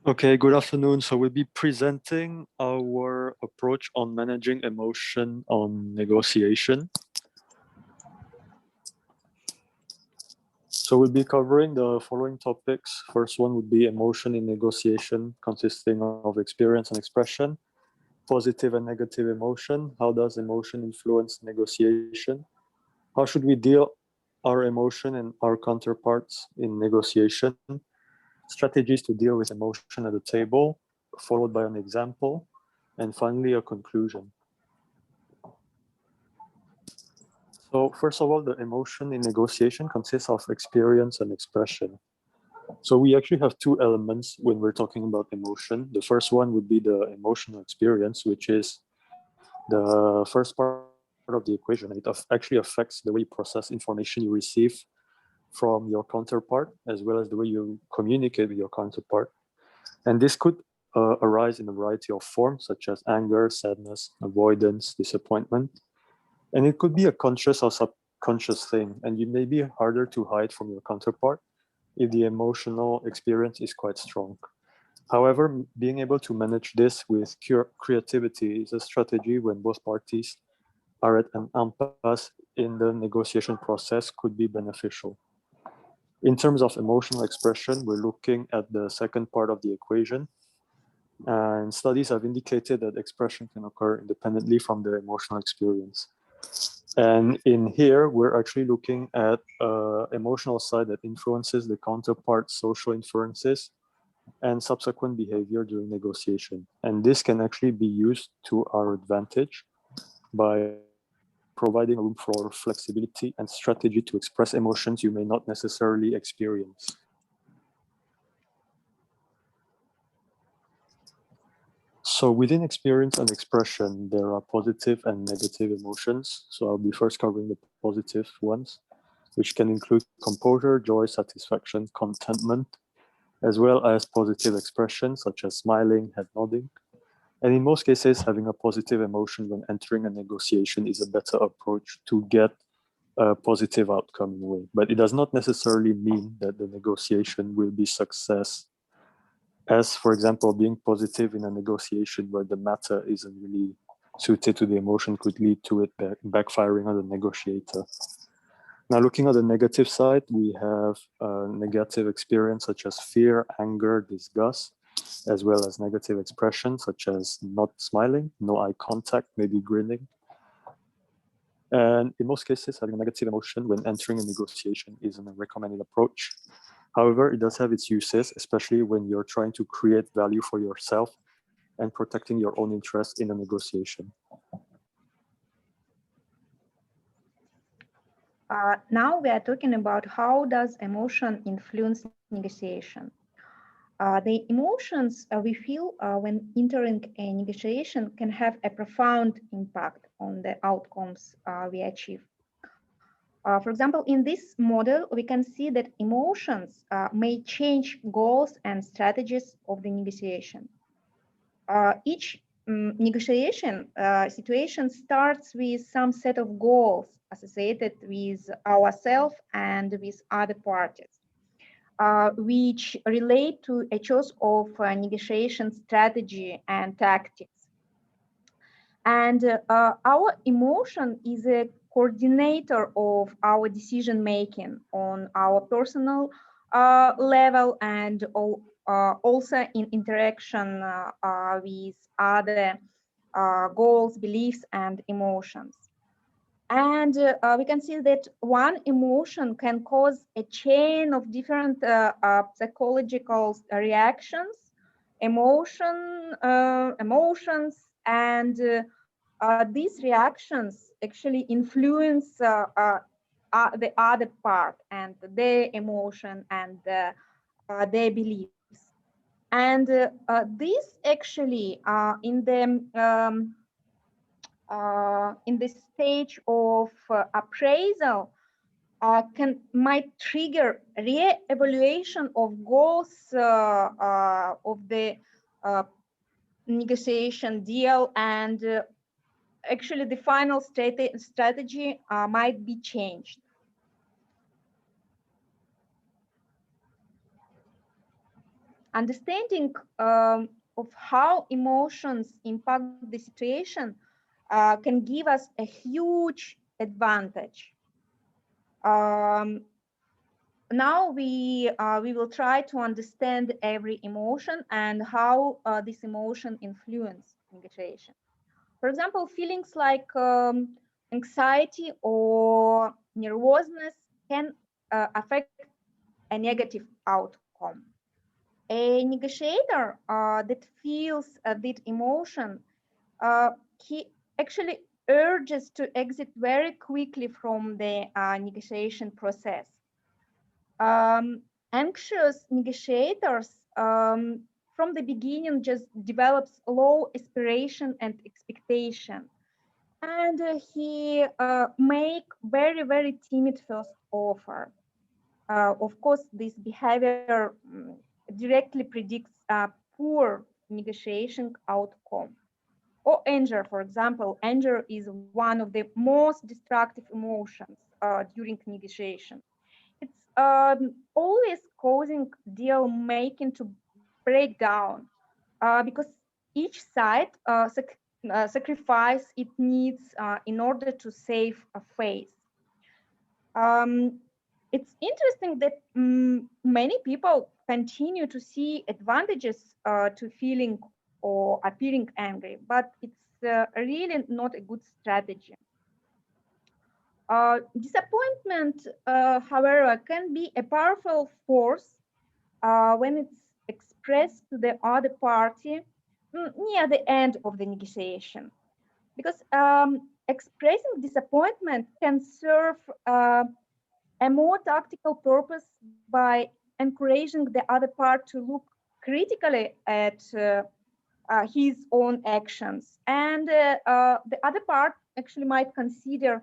Okay, good afternoon. So we'll be presenting our approach on managing emotion on negotiation. So we'll be covering the following topics. First one would be emotion in negotiation, consisting of experience and expression, positive and negative emotion. How does emotion influence negotiation? How should we deal our emotion and our counterparts in negotiation? Strategies to deal with emotion at the table, followed by an example, and finally a conclusion. So first of all, the emotion in negotiation consists of experience and expression. So we actually have two elements when we're talking about emotion. The first one would be the emotional experience, which is the first part of the equation. And it actually affects the way you process information you receive from your counterpart, as well as the way you communicate with your counterpart. And this could arise in a variety of forms, such as anger, sadness, avoidance, disappointment. And it could be a conscious or subconscious thing, and you may be harder to hide from your counterpart if the emotional experience is quite strong. However, being able to manage this with creativity is a strategy when both parties are at an impasse in the negotiation process could be beneficial. In terms of emotional expression, we're looking at the second part of the equation. And studies have indicated that expression can occur independently from the emotional experience. And in here, we're actually looking at emotional side that influences the counterpart's social inferences and subsequent behavior during negotiation. And this can actually be used to our advantage by providing room for flexibility and strategy to express emotions you may not necessarily experience. So within experience and expression, there are positive and negative emotions. So I'll be first covering the positive ones, which can include composure, joy, satisfaction, contentment, as well as positive expressions such as smiling, head nodding. And in most cases, having a positive emotion when entering a negotiation is a better approach to get a positive outcome in a way. But it does not necessarily mean that the negotiation will be success. As, for example, being positive in a negotiation where the matter isn't really suited to the emotion could lead to it backfiring on the negotiator. Now, looking at the negative side, we have negative experience such as fear, anger, disgust, as well as negative expressions such as not smiling, no eye contact, maybe grinning. And in most cases, having a negative emotion when entering a negotiation isn't a recommended approach. However, it does have its uses, especially when you're trying to create value for yourself and protecting your own interests in a negotiation. Now we are talking about how does emotion influence negotiation. The emotions we feel when entering a negotiation can have a profound impact on the outcomes we achieve. For example, in this model, we can see that emotions may change goals and strategies of the negotiation. Each negotiation situation starts with some set of goals associated with ourselves and with other parties, which relate to a choice of negotiation strategy and tactics. And our emotion is a coordinator of our decision making on our personal level and also in interaction with other goals, beliefs, and emotions. And we can see that one emotion can cause a chain of different psychological reactions, emotions, and these reactions actually influence the other part and their emotion and their beliefs. And this actually in the stage of appraisal might trigger re-evaluation of goals of the negotiation deal, and actually the final strategy might be changed. understanding of how emotions impact the situation can give us a huge advantage. Now we will try to understand every emotion and how this emotion influence negotiation. For example, feelings like anxiety or nervousness can affect a negative outcome. A negotiator that feels that emotion, he actually urges to exit very quickly from the negotiation process. Anxious negotiators from the beginning just develops low aspiration and expectation, and he make very timid first offer. Of course, this behavior directly predicts a poor negotiation outcome. Or anger, for example. Anger is one of the most destructive emotions during negotiation. It's always causing deal making to break down because each side sacrifice it needs in order to save a face. Um, it's interesting that many people continue to see advantages to feeling or appearing angry, but it's really not a good strategy. Disappointment, however, can be a powerful force when it's expressed to the other party near the end of the negotiation. Because expressing disappointment can serve a more tactical purpose by encouraging the other part to look critically at his own actions. And the other part actually might consider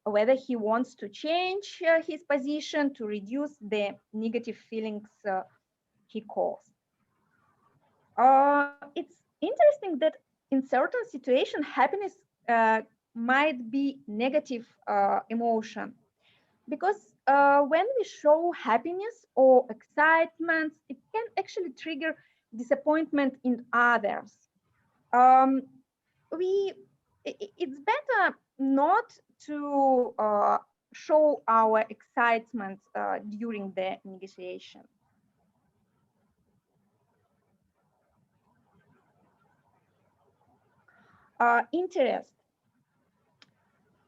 whether he wants to change his position to reduce the negative feelings he caused. It's interesting that in certain situations, happiness might be negative emotion because when we show happiness or excitement, it can actually trigger disappointment in others. Um, it's better not to show our excitement during the negotiation. Interest.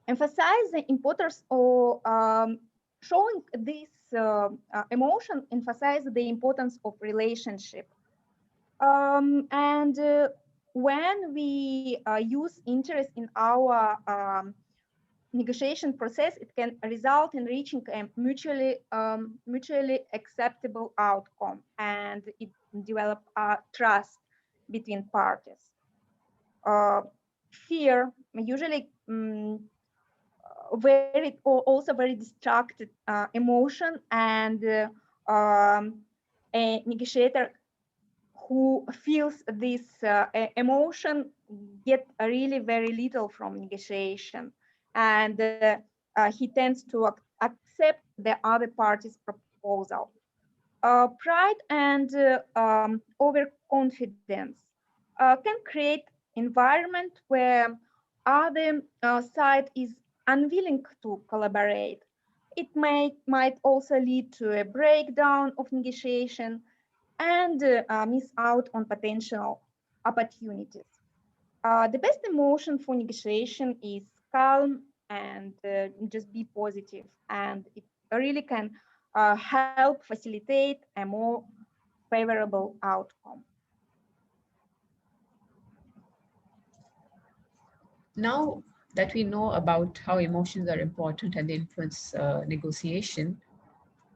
Emphasize the importance of showing this emotion, emphasize the importance of relationship. And when we use interest in our negotiation process, it can result in reaching a mutually acceptable outcome, and it develop trust between parties. Fear usually also very distracted emotion, and a negotiator who feels this emotion get really very little from negotiation, and he tends to accept the other party's proposal. Pride and overconfidence can create environment where other side is unwilling to collaborate. It might also lead to a breakdown of negotiation and miss out on potential opportunities. The best emotion for negotiation is calm and just be positive, and it really can help facilitate a more favorable outcome. Now that we know about how emotions are important and they influence negotiation,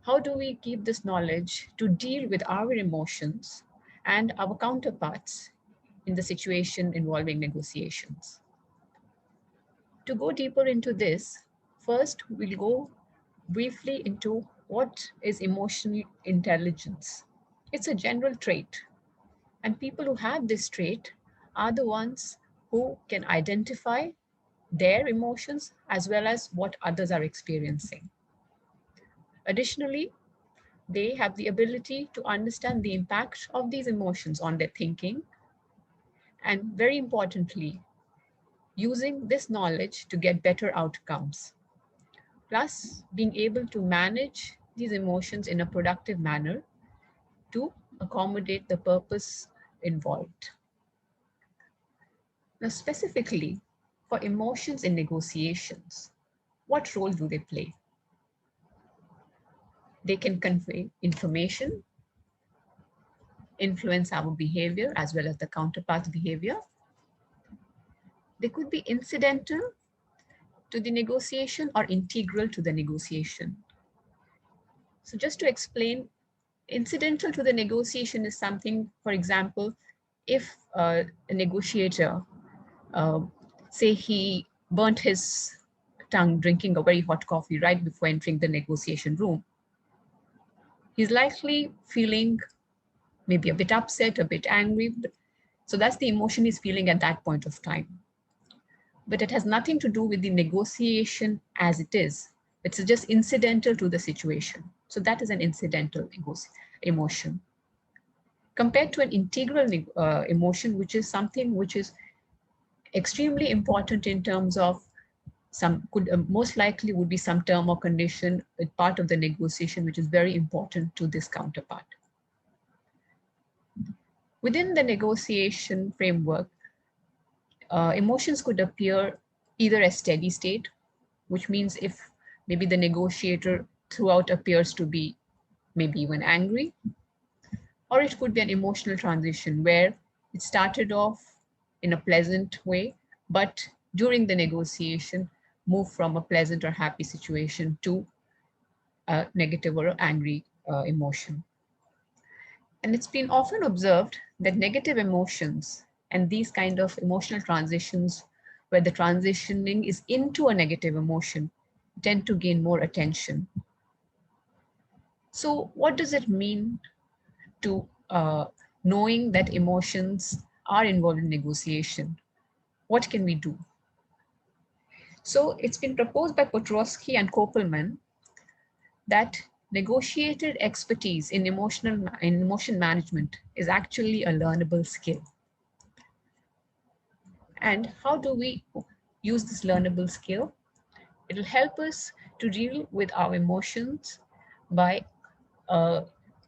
how do we keep this knowledge to deal with our emotions and our counterparts in the situation involving negotiations? To go deeper into this, first we'll go briefly into what is emotional intelligence. It's a general trait, and people who have this trait are the ones who can identify their emotions as well as what others are experiencing. Additionally, they have the ability to understand the impact of these emotions on their thinking, and very importantly, using this knowledge to get better outcomes. Plus, being able to manage these emotions in a productive manner to accommodate the purpose involved. Now, specifically for emotions in negotiations, what role do they play? They can convey information, influence our behavior as well as the counterpart's behavior. They could be incidental to the negotiation or integral to the negotiation. So just to explain, incidental to the negotiation is something, for example, if a negotiator, say he burnt his tongue drinking a very hot coffee right before entering the negotiation room, he's likely feeling maybe a bit upset, a bit angry. So that's the emotion he's feeling at that point of time. But it has nothing to do with the negotiation as it is. It's just incidental to the situation. So that is an incidental emotion. Compared to an integral emotion, which is something which is extremely important in terms of most likely would be some term or condition, part of the negotiation, which is very important to this counterpart. Within the negotiation framework, emotions could appear either as steady state, which means if maybe the negotiator throughout appears to be maybe even angry, or it could be an emotional transition where it started off in a pleasant way, but during the negotiation, move from a pleasant or happy situation to a negative or angry emotion. And it's been often observed that negative emotions and these kind of emotional transitions where the transitioning is into a negative emotion tend to gain more attention. So what does it mean to knowing that emotions are involved in negotiation? What can we do? So it's been proposed by Piotrowski and Kopelman that negotiated expertise in emotion management is actually a learnable skill. And how do we use this learnable skill? It will help us to deal with our emotions by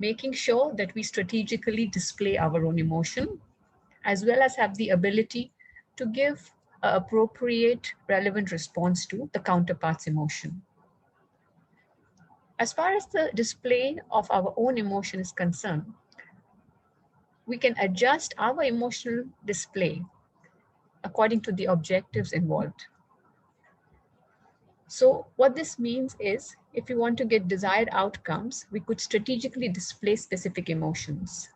making sure that we strategically display our own emotion, as well as have the ability to give an appropriate, relevant response to the counterpart's emotion. As far as the display of our own emotion is concerned, we can adjust our emotional display according to the objectives involved. So what this means is, if we want to get desired outcomes, we could strategically display specific emotions.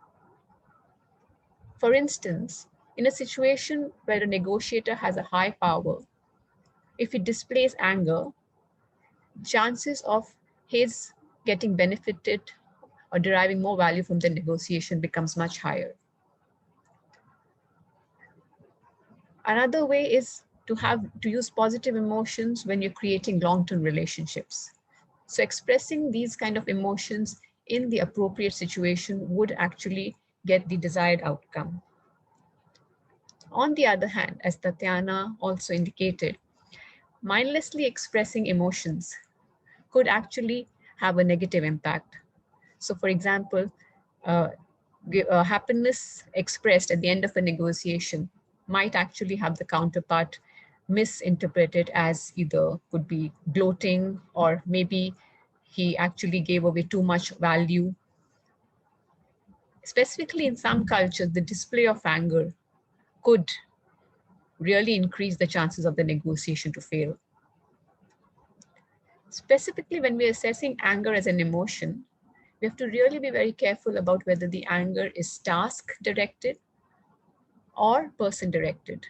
For instance, in a situation where a negotiator has a high power, if he displays anger, chances of his getting benefited or deriving more value from the negotiation becomes much higher. Another way is to use positive emotions when you're creating long-term relationships. So expressing these kind of emotions in the appropriate situation would actually get the desired outcome. On the other hand, as Tatiana also indicated, mindlessly expressing emotions could actually have a negative impact. So for example, happiness expressed at the end of a negotiation might actually have the counterpart misinterpreted as either could be gloating, or maybe he actually gave away too much value. Specifically in some cultures, the display of anger could really increase the chances of the negotiation to fail. Specifically, when we're assessing anger as an emotion, we have to really be very careful about whether the anger is task-directed or person-directed.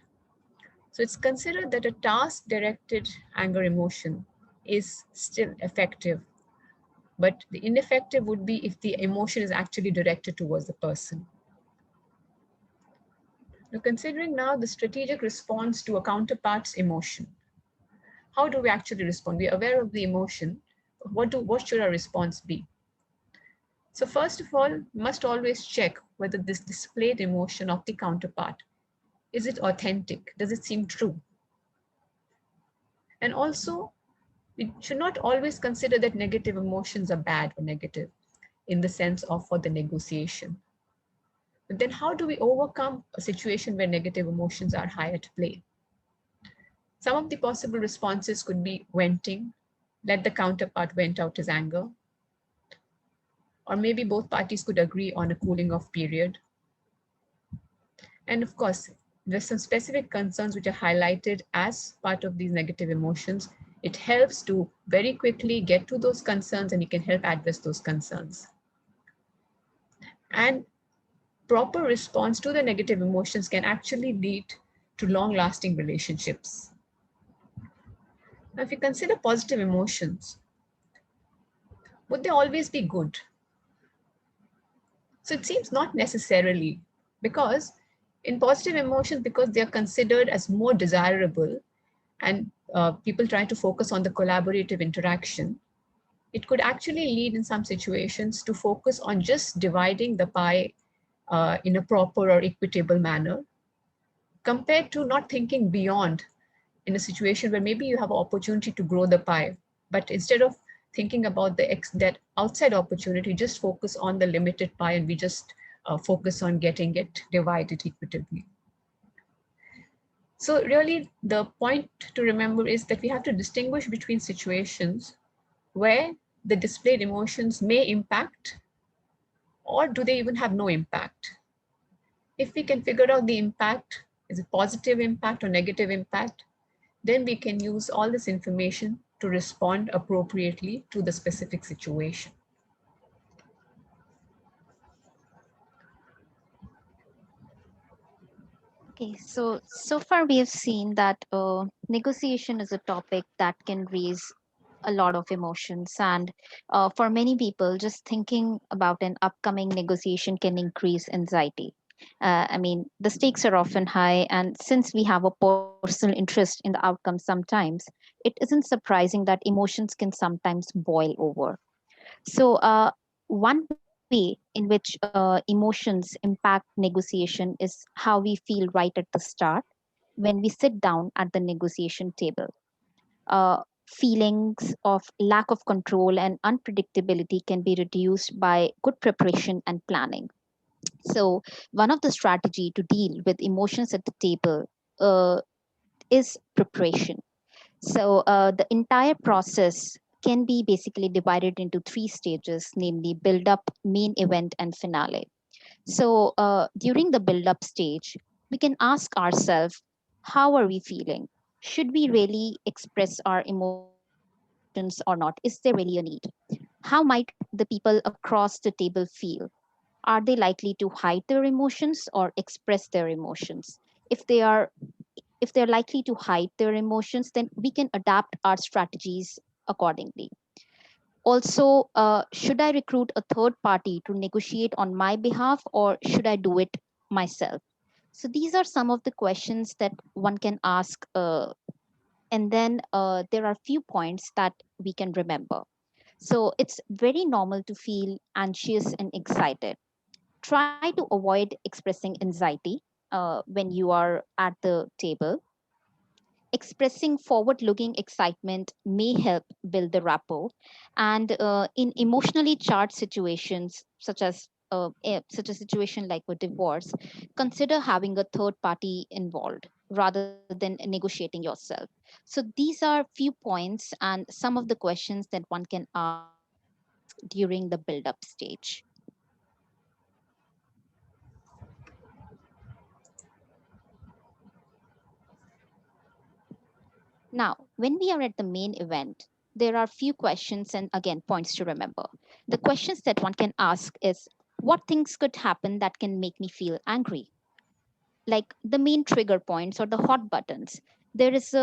So it's considered that a task-directed anger emotion is still effective, but the ineffective would be if the emotion is actually directed towards the person. Now, considering now the strategic response to a counterpart's emotion, how do we actually respond? We're aware of the emotion. What should our response be? So first of all, must always check whether this displayed emotion of the counterpart, is it authentic? Does it seem true? And also, we should not always consider that negative emotions are bad or negative in the sense of for the negotiation. But then how do we overcome a situation where negative emotions are high at play? Some of the possible responses could be venting, let the counterpart vent out his anger, or maybe both parties could agree on a cooling off period. And of course, there's some specific concerns which are highlighted as part of these negative emotions. It helps to very quickly get to those concerns and you can help address those concerns. And proper response to the negative emotions can actually lead to long-lasting relationships. Now, if you consider positive emotions, would they always be good? So it seems not necessarily, because in positive emotions, because they are considered as more desirable and people try to focus on the collaborative interaction, it could actually lead in some situations to focus on just dividing the pie in a proper or equitable manner, compared to not thinking beyond in a situation where maybe you have an opportunity to grow the pie, but instead of thinking about that outside opportunity, just focus on the limited pie and we just focus on getting it divided equitably. So really the point to remember is that we have to distinguish between situations where the displayed emotions may impact, or do they even have no impact? If we can figure out the impact, is it positive impact or negative impact, then we can use all this information to respond appropriately to the specific situation. Okay, so far we have seen that negotiation is a topic that can raise a lot of emotions, and for many people, just thinking about an upcoming negotiation can increase anxiety. I mean, the stakes are often high, and since we have a personal interest in the outcome sometimes, it isn't surprising that emotions can sometimes boil over. So, one way in which emotions impact negotiation is how we feel right at the start when we sit down at the negotiation table. Feelings of lack of control and unpredictability can be reduced by good preparation and planning. So, one of the strategy to deal with emotions at the table uh, is preparation. So the entire process can be basically divided into three stages, namely build up, main event, and finale. So during the build up stage, we can ask ourselves, how are we feeling? Should we really express our emotions or not? Is there really a need? How might the people across the table feel? Are they likely to hide their emotions or express their emotions? If they are if they're likely to hide their emotions, then we can adapt our strategies accordingly. Also, should I recruit a third party to negotiate on my behalf, or should I do it myself? So these are some of the questions that one can ask, and then there are few points that we can remember. So it's very normal to feel anxious and excited. Try to avoid expressing anxiety when you are at the table. Expressing forward looking excitement may help build the rapport. And in emotionally charged situations, such a situation like a divorce, consider having a third party involved rather than negotiating yourself. So these are few points and some of the questions that one can ask during the build up stage. Now, when we are at the main event, there are few questions and again points to remember. The questions that one can ask is, what things could happen that can make me feel angry? Like the main trigger points or the hot buttons. There is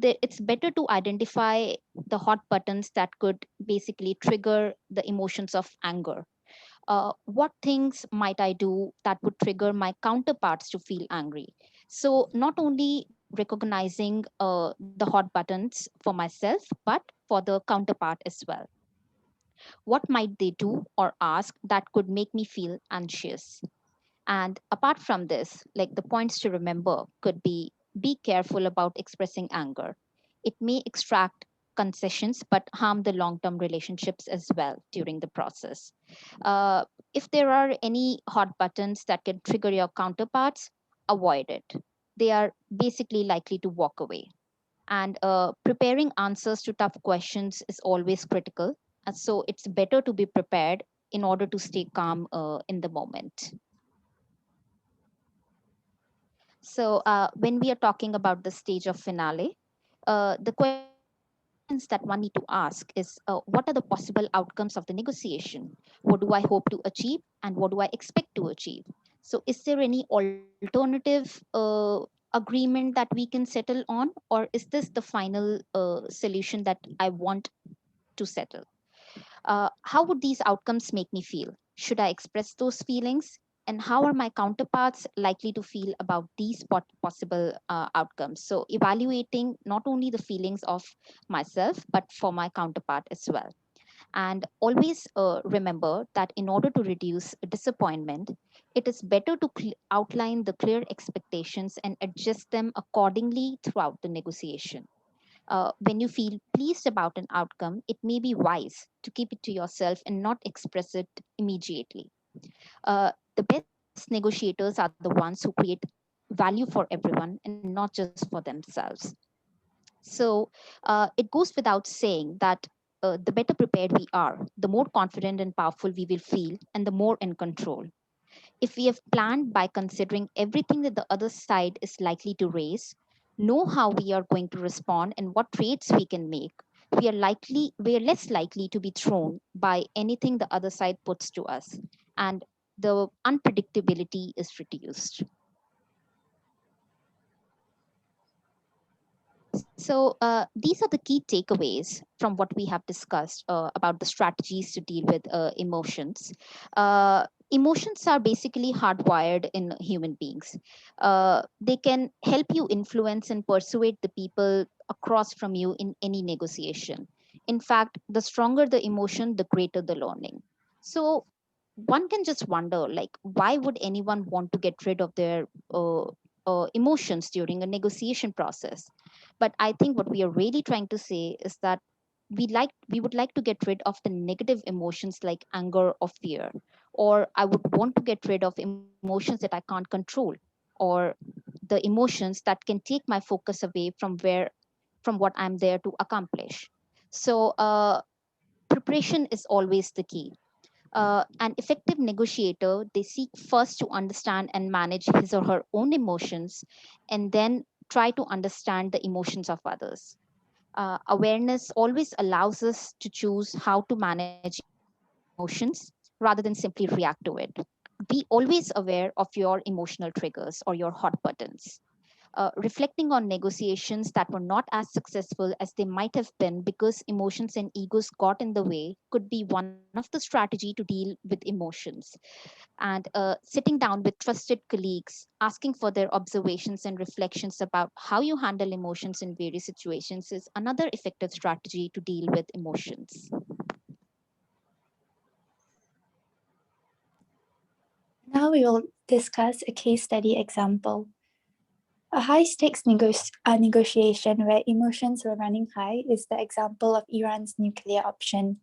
it's better to identify the hot buttons that could basically trigger the emotions of anger. What things might I do that would trigger my counterparts to feel angry? So, not only recognizing the hot buttons for myself, but for the counterpart as well. What might they do or ask that could make me feel anxious? And apart from this, like the points to remember could be careful about expressing anger. It may extract concessions but harm the long term relationships as well during the process. Uh, if there are any hot buttons that can trigger your counterparts, avoid it. They are basically likely to walk away. And preparing answers to tough questions is always critical. So it's better to be prepared in order to stay calm in the moment. So when we are talking about the stage of finale, the questions that one need to ask is what are the possible outcomes of the negotiation? What do I hope to achieve and what do I expect to achieve? So is there any alternative agreement that we can settle on, or is this the final solution that I want to settle? How would these outcomes make me feel? Should I express those feelings? And how are my counterparts likely to feel about these possible outcomes? So, evaluating not only the feelings of myself, but for my counterpart as well. And always remember that in order to reduce disappointment, it is better to outline the clear expectations and adjust them accordingly throughout the negotiation. When you feel pleased about an outcome, it may be wise to keep it to yourself and not express it immediately. The best negotiators are the ones who create value for everyone and not just for themselves. So it goes without saying that the better prepared we are, the more confident and powerful we will feel, and the more in control. If we have planned by considering everything that the other side is likely to raise, know how we are going to respond and what trades we can make, we are less likely to be thrown by anything the other side puts to us, and the unpredictability is reduced. So these are the key takeaways from what we have discussed about the strategies to deal with emotions. Emotions are basically hardwired in human beings. They can help you influence and persuade the people across from you in any negotiation. In fact, the stronger the emotion, the greater the learning. So one can just wonder, like, why would anyone want to get rid of their emotions during a negotiation process? But I think what we are really trying to say is that we would like to get rid of the negative emotions like anger or fear, or I would want to get rid of emotions that I can't control, or the emotions that can take my focus away from what I'm there to accomplish. So preparation is always the key. An effective negotiator, they seek first to understand and manage his or her own emotions, and then try to understand the emotions of others. Awareness always allows us to choose how to manage emotions rather than simply react to it. Be always aware of your emotional triggers or your hot buttons. Reflecting on negotiations that were not as successful as they might have been because emotions and egos got in the way could be one of the strategy to deal with emotions. And sitting down with trusted colleagues, asking for their observations and reflections about how you handle emotions in various situations is another effective strategy to deal with emotions. Now we will discuss a case study example. A high-stakes negotiation where emotions were running high is the example of Iran's nuclear option.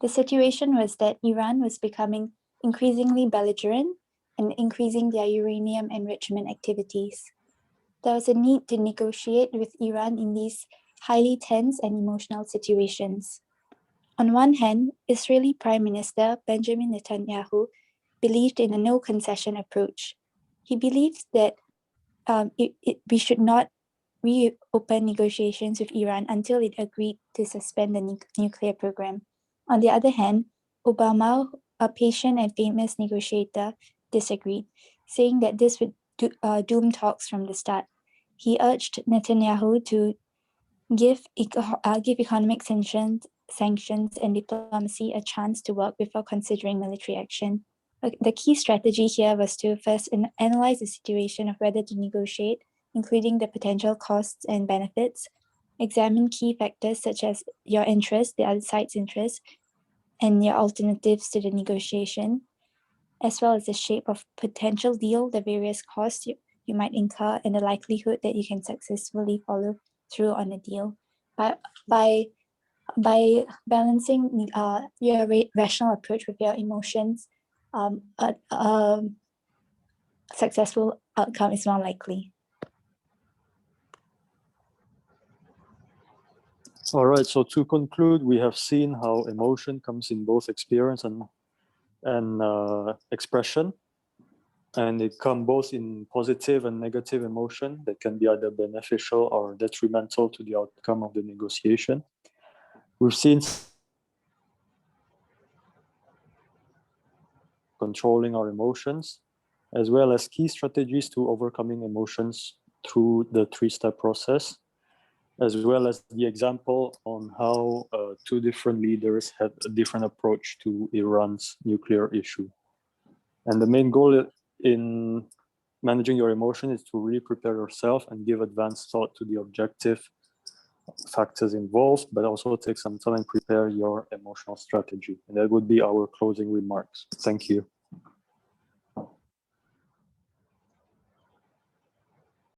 The situation was that Iran was becoming increasingly belligerent and increasing their uranium enrichment activities. There was a need to negotiate with Iran in these highly tense and emotional situations. On one hand, Israeli Prime Minister Benjamin Netanyahu believed in a no concession approach. He believed that we should not reopen negotiations with Iran until it agreed to suspend the nuclear program. On the other hand, Obama, a patient and famous negotiator, disagreed, saying that this would doom talks from the start. He urged Netanyahu to give economic sanctions and diplomacy a chance to work before considering military action. The key strategy here was to first analyze the situation of whether to negotiate, including the potential costs and benefits, examine key factors such as your interest, the other side's interest, and your alternatives to the negotiation, as well as the shape of potential deal, the various costs you might incur, and the likelihood that you can successfully follow through on a deal. By balancing your rational approach with your emotions, a successful outcome is more likely. All right, so to conclude, we have seen how emotion comes in both experience and expression, and it comes both in positive and negative emotion that can be either beneficial or detrimental to the outcome of the negotiation. We've seen controlling our emotions, as well as key strategies to overcoming emotions through the three-step process, as well as the example on how two different leaders had a different approach to Iran's nuclear issue. And the main goal in managing your emotion is to really prepare yourself and give advanced thought to the objective factors involved, but also take some time and prepare your emotional strategy. And that would be our closing remarks. Thank you.